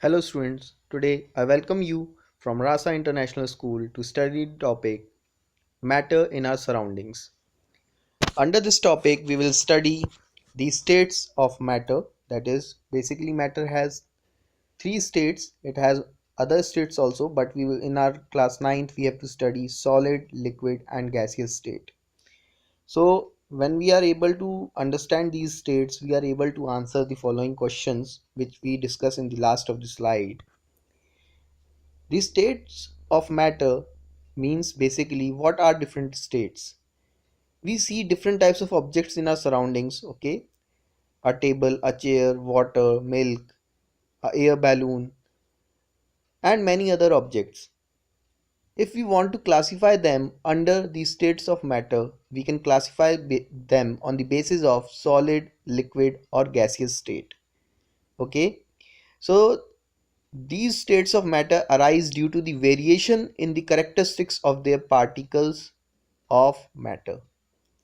Hello students, today I welcome you from Rasa International School to study the topic Matter in our surroundings. Under this topic we will study the states of matter, that is basically matter has three states. It has other states also, but we will in our class 9th we have to study solid, liquid and gaseous state. So when we are able to understand these states, we are able to answer the following questions which we discuss in the last of the slide. The states of matter means basically what are different states. We see different types of objects in our surroundings, okay? A table, a chair, water, milk, a air balloon, and many other objects. If we want to classify them under the states of matter, we can classify them on the basis of solid, liquid, or gaseous state. Okay, so these states of matter arise due to the variation in the characteristics of their particles of matter.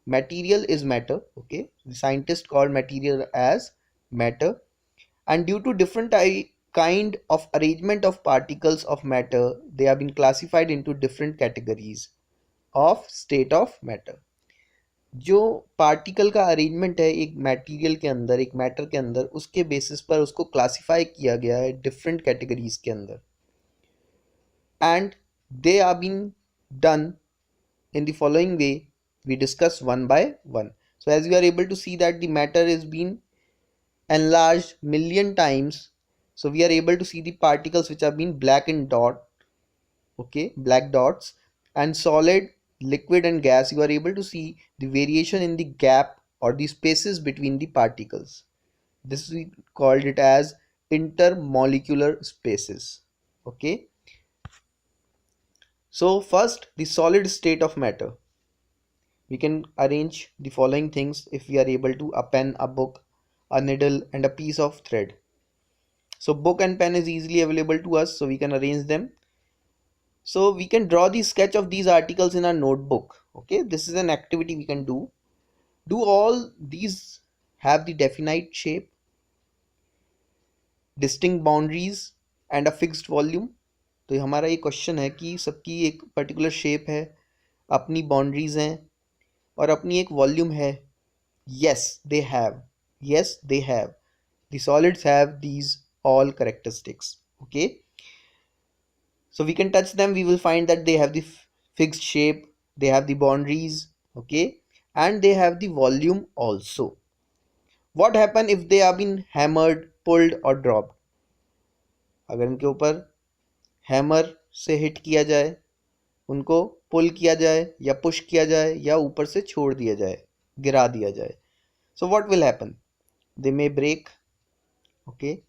Material is matter, okay? The scientists call material as matter, and due to different kind of arrangement of particles of matter, they have been classified into different categories of state of matter. जो particle का arrangement है एक material के अंदर, एक matter के अंदर, उसके बेसिस पर उसको क्लासिफाई किया गया है डिफरेंट कैटेगरीज के अंदर, and they are been done in the following way. We discuss one by one. So as you are able to see that the matter is been enlarged million times, so we are able to see the particles which have been black in dot, okay, black dots, and solid, liquid and gas, you are able to see the variation in the gap or the spaces between the particles. This we called it as intermolecular spaces. Okay, so first the solid state of matter. We can arrange the following things if we are able to: a pen, a book, a needle and a piece of thread. So book and pen is easily available to us, so we can arrange them. So we can draw the sketch of these articles in our notebook. Okay, this is an activity we can do. Do all these have the definite shape, distinct boundaries and a fixed volume? तो ये हमारा ये question है कि सबकी एक particular shape है, अपनी बाउंड्रीज हैं और अपनी एक वॉल्यूम है. Yes, they have. Yes, they have. The solids have these all characteristics. Okay. So we can touch them. We will find that they have the fixed shape. They have the boundaries. Okay. And they have the volume also. What happen if they have been hammered, pulled or dropped? अगर इनके ऊपर hammer से hit किया जाए, उनको पुल किया जाए या पुश किया जाए या ऊपर से छोड़ दिया जाए, गिरा दिया जाए, so what will happen? They may break. Okay,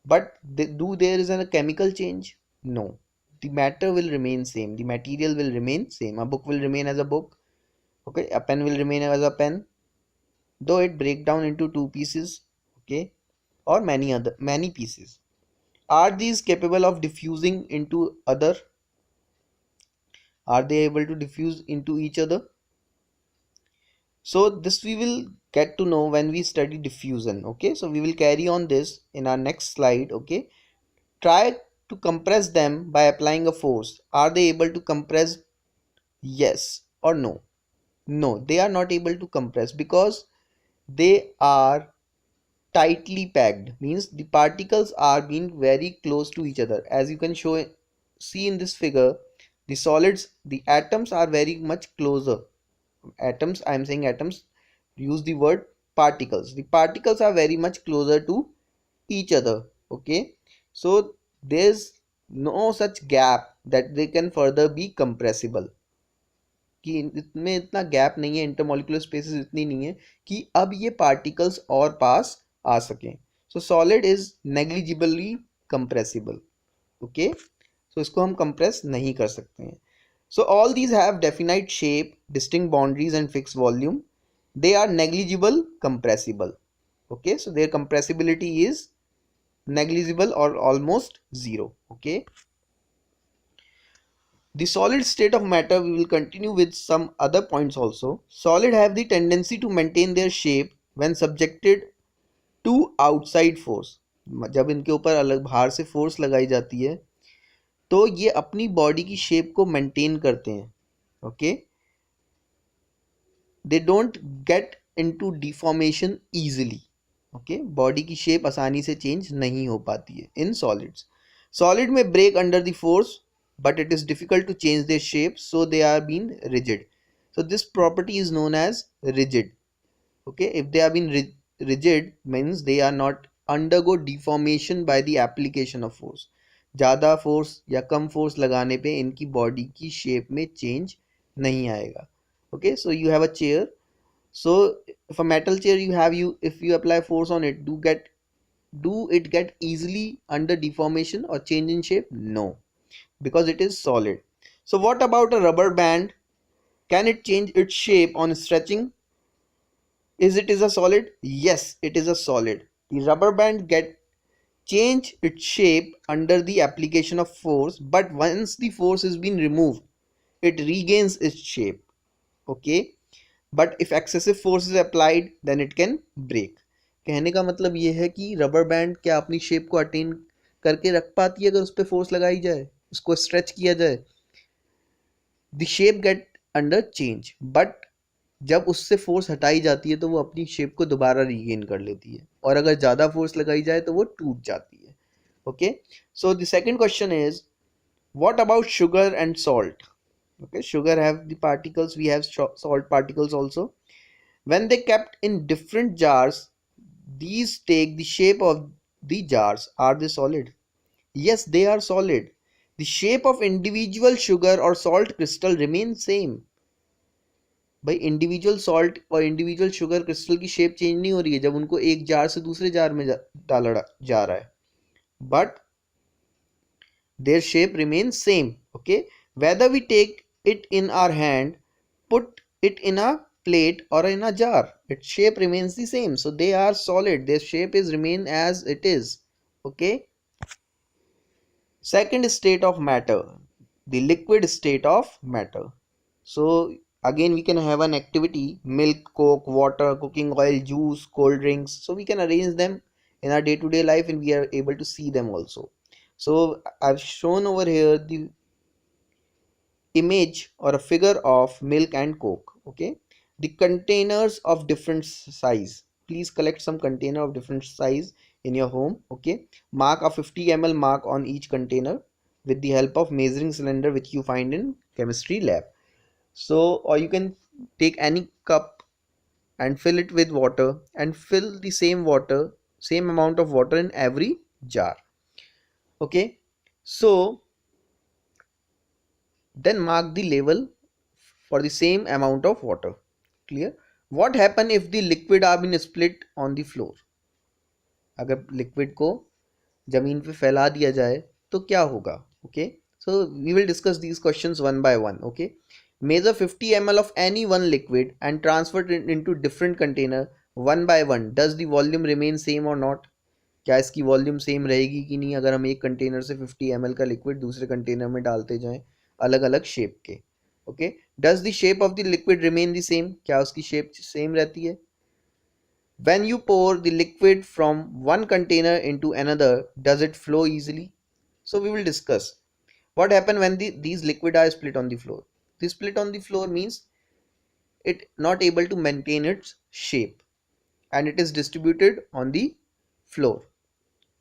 but there is a chemical change? No, the matter will remain same, the material will remain same. A book will remain as a book. Okay, a pen will remain as a pen, though it break down into two pieces. Okay, or many pieces. Are these capable of diffusing into other? Are they able to diffuse into each other? So this we will get to know when we study diffusion. Okay, so we will carry on this in our next slide. Okay, try to compress them by applying a force. Are they able to compress? Yes or no? No, they are not able to compress because they are tightly packed, means the particles are being very close to each other. As you can see in this figure, the solids, the atoms are very much closer. Atoms, I am saying atoms, use the word particles. The particles are very much closer to each other. Okay, so there's no such gap that they can further be compressible, कि इनमें इतना gap नहीं है, intermolecular spaces इतनी नहीं है कि अब ये पार्टिकल्स और पास आ सकें. So solid is negligibly compressible. Okay, so इसको हम कंप्रेस नहीं कर सकते हैं. So all these have definite shape, distinct boundaries and fixed volume. They are negligible compressible. Okay, so their compressibility is negligible or almost zero. Okay, the solid state of matter, we will continue with some other points also. Solid have the tendency to maintain their shape when subjected to outside force. जब इनके ऊपर अलग बाहर से force लगाई जाती है तो ये अपनी बॉडी की शेप को मेंटेन करते हैं. Okay, they don't get into deformation easily. Okay, body की शेप आसानी से चेंज नहीं हो पाती है इन सॉलिड्स. सॉलिड में break under the force but it is difficult to change their shape, so they are being rigid. So this property is known as rigid. Okay, if they are being rigid means they are not undergo deformation by the application of force. ज़्यादा force या कम force लगाने पे इनकी body की shape में change नहीं आएगा. Okay, so you have a chair. So if a metal chair you have, you if you apply force on it, do it get easily under deformation or change in shape? No, because it is solid. So what about a rubber band? Can it change its shape on stretching? Is a solid? Yes, it is a solid. The rubber band get change its shape under the application of force, but once the force is been removed, it regains its shape. Okay, but if excessive force is applied, then it can break. कहने का मतलब ये है कि rubber band क्या अपनी shape को attain करके रख पाती है अगर उस पर फोर्स लगाई जाए, उसको स्ट्रेच किया जाए. The shape get under change, but जब उससे फोर्स हटाई जाती है तो वो अपनी शेप को दोबारा रीगेन कर लेती है, और अगर ज़्यादा फोर्स लगाई जाए तो वो टूट जाती है. Okay, so the second question is what about sugar and salt. Okay, sugar have the particles, we have salt particles also. When they kept in different jars, these take the shape of the jars. Are they solid? Yes, they are solid. The shape of individual sugar or salt crystal remains same. भाई individual salt और individual sugar crystal की shape change नहीं हो रही है जब उनको एक जार से दूसरे जार में डाला जा रहा है, but their shape remains same. Okay, whether we take it in our hand, put it in a plate or in a jar, its shape remains the same. So they are solid, their shape is remain as it is. Okay, second state of matter, the liquid state of matter. So again we can have an activity: milk, coke, water, cooking oil, juice, cold drinks. So we can arrange them in our day-to-day life and we are able to see them also. So I've shown over here the image or a figure of milk and coke. Okay, the containers of different size. Please collect some container of different size in your home. Okay, mark a 50 ml mark on each container with the help of measuring cylinder which you find in chemistry lab. So, or you can take any cup and fill it with water and fill the same amount of water in every jar. Okay, so then mark the label for the same amount of water. Clear? What happen if the liquid are been split on the floor? अगर liquid को जमीन पे फैला दिया जाए तो क्या होगा? Okay, so we will discuss these questions one by one. Okay, measure 50 ml of any one liquid and transfer it into different container one by one. Does the volume remain same or not? क्या इसकी volume same रहेगी कि नहीं अगर हम एक container से 50 ml का लिक्विड दूसरे कंटेनर में डालते जाएं अलग अलग शेप के. Okay, does the shape of the liquid remain the same, क्या उसकी शेप सेम रहती है? When you pour the liquid from one container into another, does it flow easily? So we will discuss what happen when these liquid are split on the floor. The split on the floor means it not able to maintain its shape and it is distributed on the floor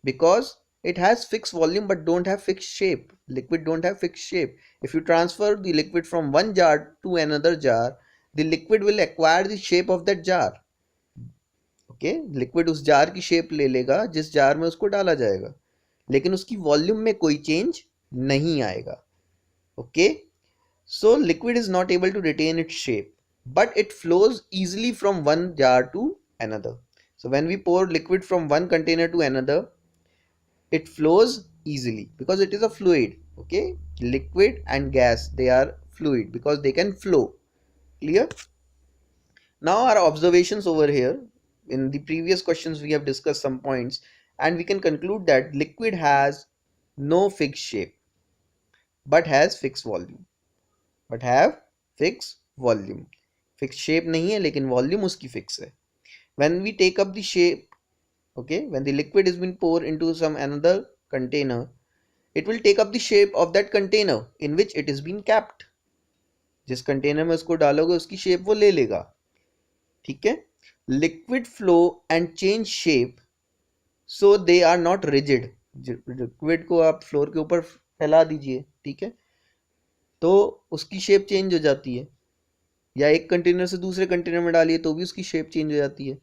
because it has fixed volume but don't have fixed shape. Liquid don't have fixed shape. If you transfer the liquid from one jar to another jar, the liquid will acquire the shape of that jar. Okay, liquid उस jar की shape ले लेगा जिस jar में उसको डाला जाएगा, लेकिन उसकी वॉल्यूम में कोई चेंज नहीं आएगा. Okay, so liquid is not able to retain its shape but it flows easily from one jar to another. So when we pour liquid from one container to another, it flows easily because it is a fluid. Okay, liquid and gas, they are fluid because they can flow. Clear? Now our observations over here, in the previous questions we have discussed some points and we can conclude that liquid has no fixed shape but has fixed volume. But have fixed volume. Fixed shape नहीं है लेकिन volume उसकी fix है. When we take up the shape, Okay, when the liquid is been poured into some another container, it will take up the shape of that container in which it is being kept. जिस container में उसको डालोगे उसकी shape वो ले लेगा. ठीक है. Liquid flow and change shape so they are not rigid. Liquid को आप फ्लोर के ऊपर फैला दीजिए, ठीक है, तो उसकी शेप चेंज हो जाती है, या एक कंटेनर से दूसरे कंटेनर में डालिए तो भी उसकी शेप चेंज हो जाती है.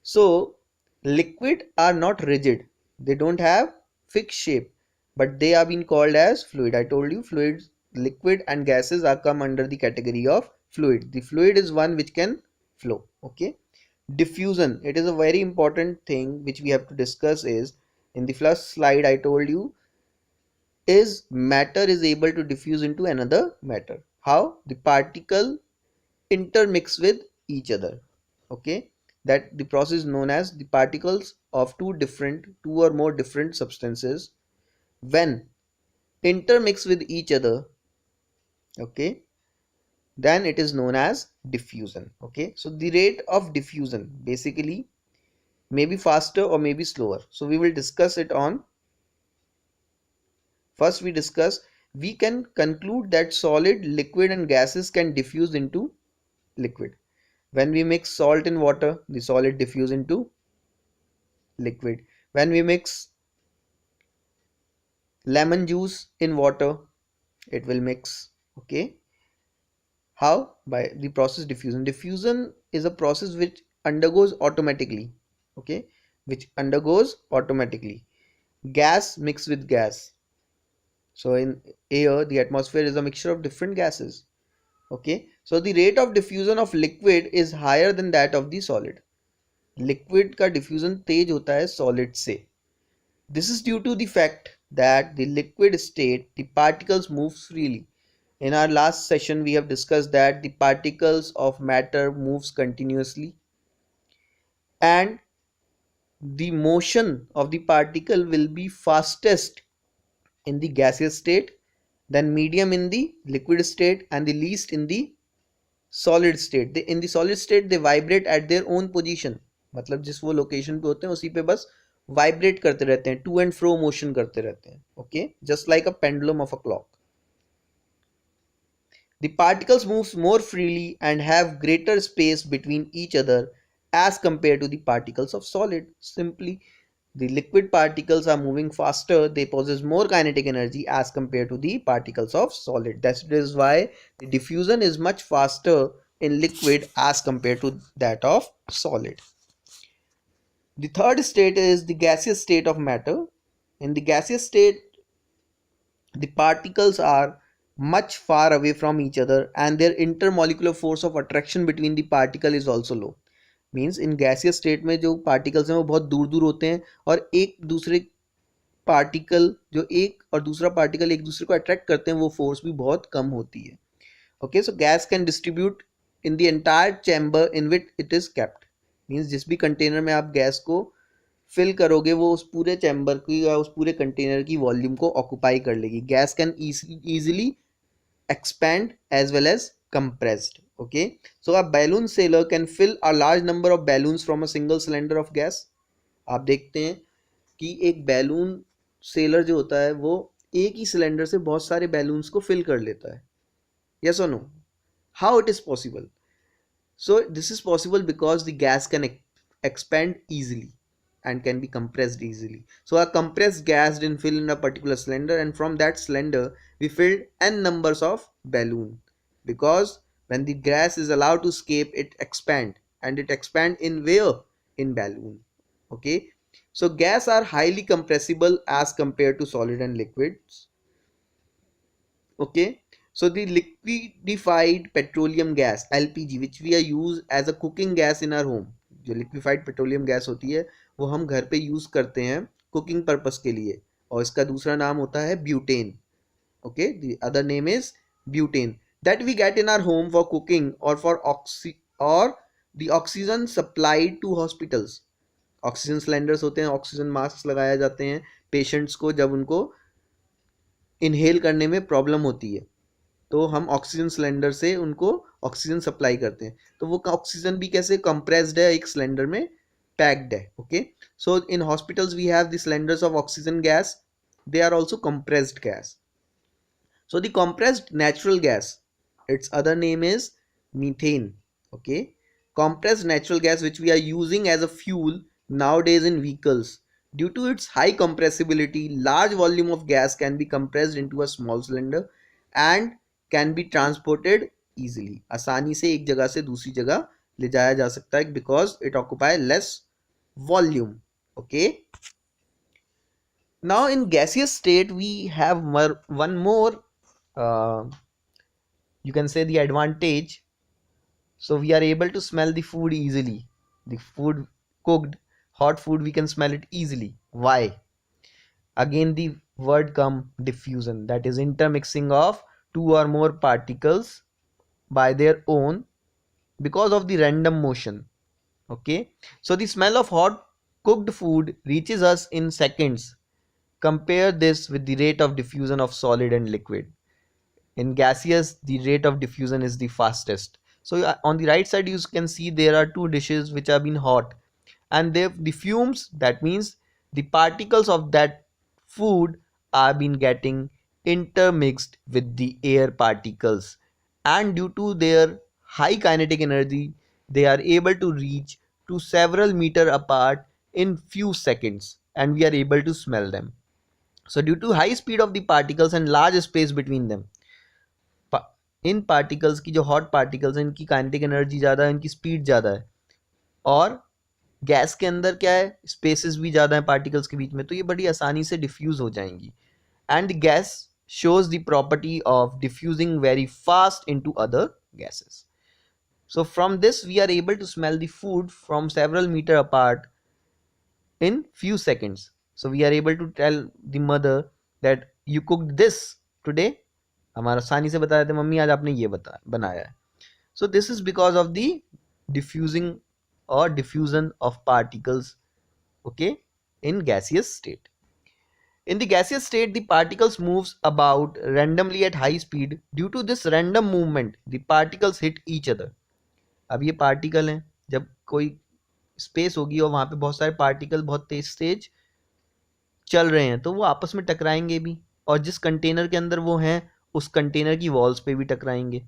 So liquid are not rigid, they don't have fix shape, but they are being called as fluid. I told you fluids, liquid and gases are come under the category of fluid. The fluid is one which can flow. Okay. Diffusion, it is a very important thing which we have to discuss. Is in the first slide I told you, is matter is able to diffuse into another matter. How? The particle intermix with each other. Okay, that the process known as the particles of two or more different substances when intermix with each other, okay, then it is known as diffusion. Okay, so the rate of diffusion basically may be faster or may be slower, so we will discuss it on. First we can conclude that solid, liquid and gases can diffuse into liquid. When we mix salt in water, the solid diffuse into liquid. When we mix lemon juice in water, it will mix. Okay, how? By the process diffusion. Diffusion is a process which undergoes automatically. Okay, which undergoes automatically. Gas mixed with gas. So in air, the atmosphere is a mixture of different gases. Okay, so the rate of diffusion of liquid is higher than that of the solid. Liquid का diffusion तेज होता है solid से. This is due to the fact that the liquid state, the particles move freely. In our last session, we have discussed that the particles of matter moves continuously, and the motion of the particle will be fastest in the gaseous state, then medium in the liquid state, and the least in the solid state. In the solid state they vibrate at their own position. मतलब जिस वो location पे होते हैं उसी पे बस vibrate करते रहते हैं, टू एंड फ्रो मोशन करते रहते हैं. Okay, just like a pendulum of a clock. The particles move more freely and have greater space between each other as compared to the particles of solid. Simply, the liquid particles are moving faster, they possess more kinetic energy as compared to the particles of solid. That is why the diffusion is much faster in liquid as compared to that of solid. The third state is the gaseous state of matter. In the gaseous state, the particles are much far away from each other and their intermolecular force of attraction between the particle is also low. Means in gaseous state में जो particles हैं वो बहुत दूर दूर होते हैं और एक दूसरे पार्टिकल जो एक और दूसरा पार्टिकल एक दूसरे को अट्रैक्ट करते हैं वो फोर्स भी बहुत कम होती है. Okay, so gas can distribute in the entire chamber in which it is kept. Means जिस भी कंटेनर में आप गैस को फिल करोगे वो उस पूरे चैम्बर की या उस पूरे कंटेनर की वॉल्यूम को ऑक्यूपाई कर लेगी. Gas can easily expand as well as compressed. Okay, so a balloon sealer can fill a large number of balloons from a single cylinder of gas. आप देखते हैं कि एक बैलून सेलर जो होता है वो एक ही सिलेंडर से बहुत सारे बैलून्स को फिल कर लेता है. yes or no? How it is possible? So this is possible because the gas can expand easily and can be compressed easily. So a compressed gas didn't fill in a particular cylinder, and from that cylinder we filled n numbers of balloon, because when the gas is allowed to escape it expand, and it expand in where? In balloon. Okay, so gas are highly compressible as compared to solid and liquids. Okay, so the liquefied petroleum gas LPG which we are use as a cooking gas in our home, जो liquefied petroleum gas होती है वो हम घर पे use करते हैं cooking purpose के लिए, और इसका दूसरा नाम होता है butane. Okay, the other name is butane, that we get in our home for cooking और for the oxygen supplied to hospitals. Oxygen cylinders होते हैं, ऑक्सीजन मास्क लगाए जाते हैं पेशेंट्स को जब उनको इनहेल करने में प्रॉब्लम होती है, तो हम ऑक्सीजन सिलेंडर से उनको ऑक्सीजन सप्लाई करते हैं. तो वो ऑक्सीजन भी कैसे कंप्रेस्ड है एक सिलेंडर में, packed है. Okay, so in hospitals we have the cylinders of oxygen gas. They are also compressed gas. So the compressed natural gas, its other name is methane. Okay, compressed natural gas which we are using as a fuel nowadays in vehicles. Due to its high compressibility, large volume of gas can be compressed into a small cylinder and can be transported easily. आसानी से एक जगह से दूसरी जगह ले जाया जा सकता है because it occupy less volume. Okay. Now in gaseous state we have one more uh, you can say the advantage. So we are able to smell the food easily. The food cooked, hot food, we can smell it easily. Why? Again the word come diffusion, that is intermixing of two or more particles by their own because of the random motion. Okay, so the smell of hot cooked food reaches us in seconds. Compare this with the rate of diffusion of solid and liquid. In gaseous, the rate of diffusion is the fastest. So on the right side you can see there are two dishes which have been hot, and the fumes, that means the particles of that food are been getting intermixed with the air particles, and due to their high kinetic energy they are able to reach to several meter apart in few seconds, and we are able to smell them. So due to high speed of the particles and large space between them, in particles की जो hot particles हैं इनकी kinetic energy ज़्यादा है, इनकी speed ज़्यादा है, और गैस के अंदर क्या है, स्पेसेस भी ज़्यादा है पार्टिकल्स के बीच में, तो ये बड़ी आसानी से डिफ्यूज़ हो जाएंगी. And gas shows the property of diffusing very fast into other gases. So from this we are able to smell the food from several meter apart in few seconds. So we are able to tell the mother that you cooked this today. हमारा आसानी से बता देते mummy आज आपने ये बनाया है. So this is because of the diffusing or diffusion of particles, okay, in gaseous state. In the gaseous state, the particles moves about randomly at high speed. Due to this random movement, the particles hit each other. अब ये particle हैं, जब कोई space होगी और वहाँ पे बहुत सारे पार्टिकल बहुत तेज तेज चल रहे हैं तो वो आपस में टकराएंगे भी, और जिस कंटेनर के अंदर वो हैं उस कंटेनर की वॉल्स पे भी टकराएंगे.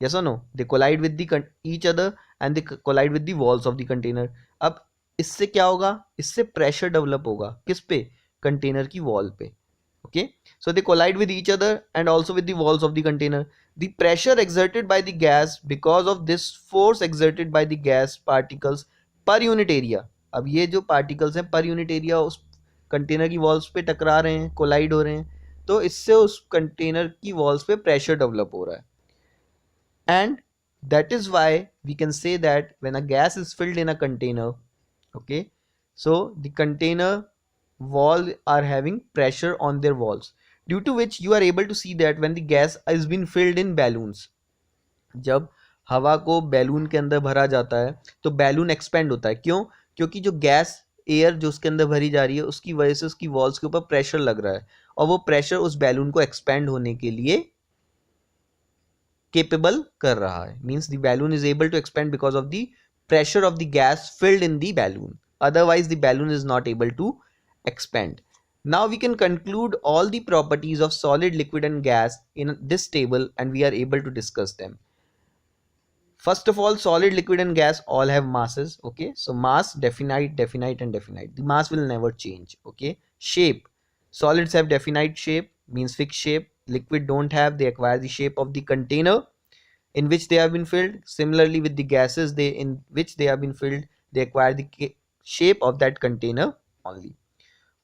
yes or no, they collide with the each other and they collide with the walls of the container. अब इससे क्या होगा, इससे प्रेशर डेवलप होगा किस पे, कंटेनर की वॉल पे. okay, so they collide with each other and also with the walls of the container. The pressure exerted by the gas, because of this force exerted by the gas particles per unit area. अब ये जो particles हैं per unit area उस container की walls पे टकरा रहे हैं, कोलाइड हो रहे हैं, तो इससे उस कंटेनर की वॉल्स पे प्रेशर डेवलप हो रहा है. And that is why we can say that when a gas is filled in a container, okay, so the container wall are having pressure on their walls, due to which you are able to see that when the gas has been filled in balloons, जब हवा को balloon के अंदर भरा जाता है तो balloon expand होता है. क्यों? क्योंकि जो गैस एयर जो उसके अंदर भरी जा रही है उसकी वजह से उसकी वॉल्स के ऊपर प्रेशर लग रहा है, और वो प्रेशर उस बैलून को एक्सपेंड होने के लिए capable कर रहा है. Means the balloon is able to expand because of the pressure of the gas filled in the balloon. Otherwise the balloon is not able to expand. Now we can conclude all the properties of solid, liquid and gas in this table, and we are able to discuss them. First of all, solid, liquid and gas all have masses. Okay, so mass, definite, definite and definite. The mass will never change. Okay, shape, solids have definite shape, means fixed shape. Liquid don't have, they acquire the shape of the container in which they have been filled. Similarly with the gases, they in which they have been filled, they acquire the shape of that container only.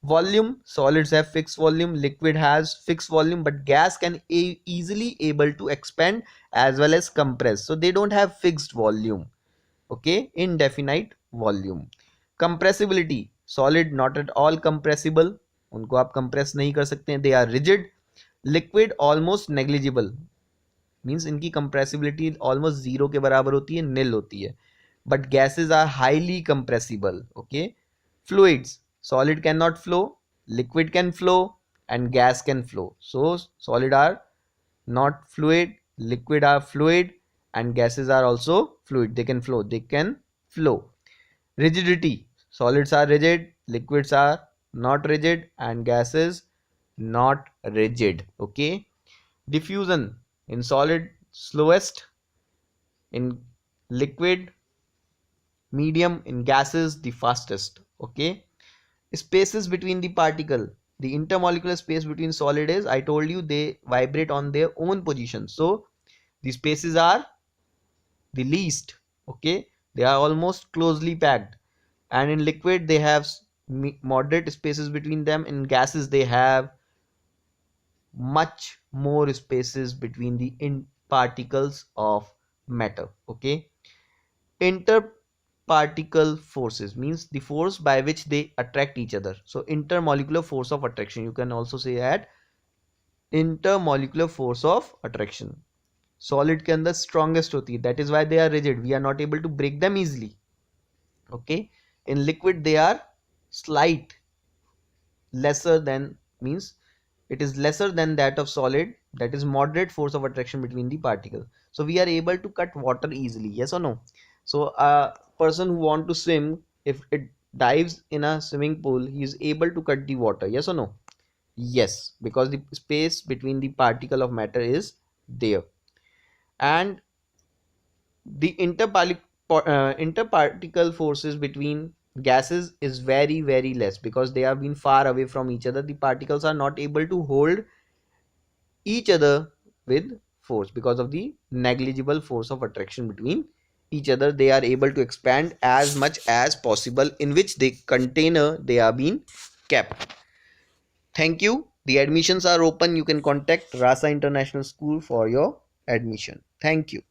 Volume, solids have fixed volume, liquid has fixed volume, but gas can easily able to expand as well as compress, so they don't have fixed volume. Okay, indefinite volume. Compressibility, solid not at all compressible, उनको आप compress नहीं कर सकते हैं, they are rigid. Liquid almost negligible, means इनकी compressibility almost zero के बराबर होती है, नील होती है. But gases are highly compressible. Okay, fluids, solid can not flow, liquid can flow and gas can flow. So solid are not fluid, liquid are fluid and gases are also fluid, they can flow, they can flow. Rigidity, Solids are rigid, liquids are not rigid, and gases not rigid. Okay. Diffusion in solid slowest, in liquid medium, in gases the fastest. Okay. Spaces between the particle, the intermolecular space between solid is, I told you, they vibrate on their own position, so the spaces are the least. Okay, they are almost closely packed. And in liquid they have moderate spaces between them. In gases they have much more spaces between the in particles of matter. Okay, interparticle forces means the force by which they attract each other. So intermolecular force of attraction, you can also say that intermolecular force of attraction. Solid के अंदर strongest होती है, that is why they are rigid, we are not able to break them easily. Okay, in liquid they are slight, lesser than, means it is lesser than that of solid, that is moderate force of attraction between the particle. So we are able to cut water easily, yes or no? So a person who want to swim, if it dives in a swimming pool, he is able to cut the water, yes or no? Yes, because the space between the particle of matter is there. And the interparticle forces between gases is very less, because they have been far away from each other. The particles are not able to hold each other with force because of the negligible force of attraction between each other. They are able to expand as much as possible in which the container they are being kept. Thank you. The admissions are open. You can contact Rasa International School for your admission. Thank you.